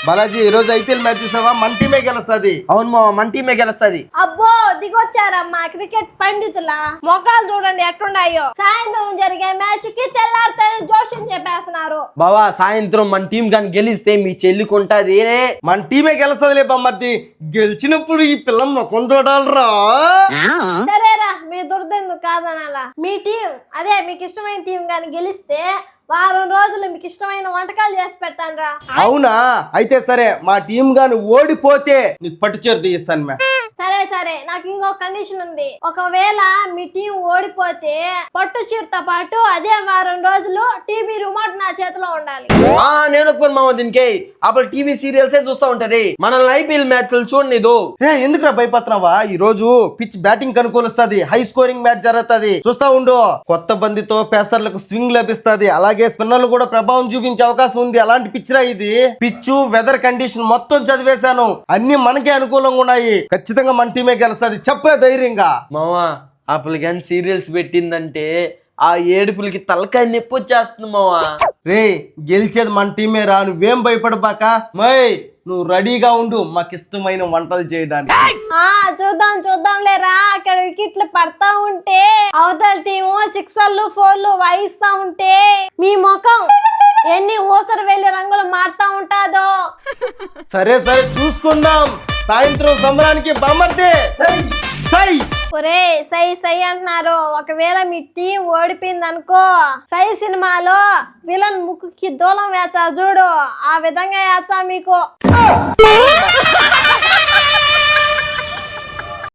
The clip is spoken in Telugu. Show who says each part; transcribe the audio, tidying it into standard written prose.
Speaker 1: బాలాజీ ఈ రోజు ఐపీఎల్ మ్యాచ్ చూసావా? మన టీమే గెలుస్తుంది.
Speaker 2: అవును మామ, మన టీమే గెలుస్తుంది.
Speaker 3: అబ్బో దిగొచ్చారమ్మా క్రికెట్ పండితుల మొఖాలు చూడండి ఎట్టుండాయో. సాయంత్రం జరిగే మ్యాచ్ కి తెల్లారితేనే జోష్యం చెప్పేస్తున్నారు.
Speaker 2: బావా సాయంత్రం మన టీం కానీ గెలిస్తే మీ చెల్లికుంటది.
Speaker 1: మన టీమే గెలుస్తుందిలే బామ్మర్ది. గెలిచినప్పుడు ఈ పిల్ల మొఖం చూడాలరా.
Speaker 3: సరేరా మీ దుర్దెందుకు కాదనాలా. మీ టీం అదే మీకు ఇష్టమైన టీం కానీ గెలిస్తే వారం రోజులు మీకు ఇష్టమైన వంటకాలు చేసి పెడతాను రా.
Speaker 1: అవునా? అయితే సరే, మా టీం గాని ఓడిపోతే నీకు పట్టు చీర తీయిస్తాను మ్యా.
Speaker 3: సరే సరే, నాకు ఇంకో కండిషన్ ఉంది. ఒకవేళ మీ టీం ఓడిపోతే పట్టు చీరతో పాటు అదే వారం రోజులు టీవీ రిమోట్ నా చేతిలో ఉండాలి.
Speaker 2: నేను ఒప్పుకోను మామ దీనికి. అప్పుడు టీవీ సీరియల్సే చూస్తా ఉంటది, మనల్ని ఐపీఎల్ మ్యాచ్లు చూడనిదు.
Speaker 1: ఎందుకురా భయపడుతున్నావా? ఈ రోజు పిచ్ బ్యాటింగ్ అనుకూలిస్తుంది, హై స్కోరింగ్ మ్యాచ్ జరుగుతుంది. చూస్తా ఉండు. కొత్త బంతితో పేసర్లకు స్వింగ్ లభిస్తుంది, అలాగే స్పిన్నర్లు కూడా ప్రభావం చూపించే అవకాశం ఉంది. అలాంటి పిచ్ రా ఇది. పిచ్ వెదర్ కండిషన్ మొత్తం చదివేశాను, అన్ని మనకే అనుకూలంగా ఉన్నాయి. ఖచ్చితంగా మన టీమే గెలుస్తుంది. చెప్పే ధైర్యంగా.
Speaker 2: మావా అప్పుడు కానీ సీరియల్స్ పెట్టిందంటే ఆ ఏడుపులకి తలకాయ నొప్పి వచ్చేస్తుంది మావా.
Speaker 1: రే గెలిచేది మన టీమే రా, నువ్వేం భయపడబాక. మై నువ్వు రెడీగా ఉండు మాకు ఇష్టమైన వంటలు చేయడానికి.
Speaker 3: చూద్దాం చూద్దాం లేరా. అక్కడ వికెట్లు పడతా ఉంటే అవతల టీము సిక్సర్లు ఫోర్లు వాయిస్తా ఉంటే మీ ముఖం ఎన్ని ఊసరు వెళ్ళి రంగులు మారుతా ఉంటాదో.
Speaker 1: సరే సరే చూసుకుందాం. సాయంత్రం సంబరానికి బామ్మర్దే. సై
Speaker 3: ఒరే సై సై అంటున్నారు. ఒకవేళ మీ టీం ఓడిపోయింది అనుకో, సై సినిమాలో విలన్ ముక్కుకి దూలం వేచా చూడు, ఆ విధంగా వేచా మీకు.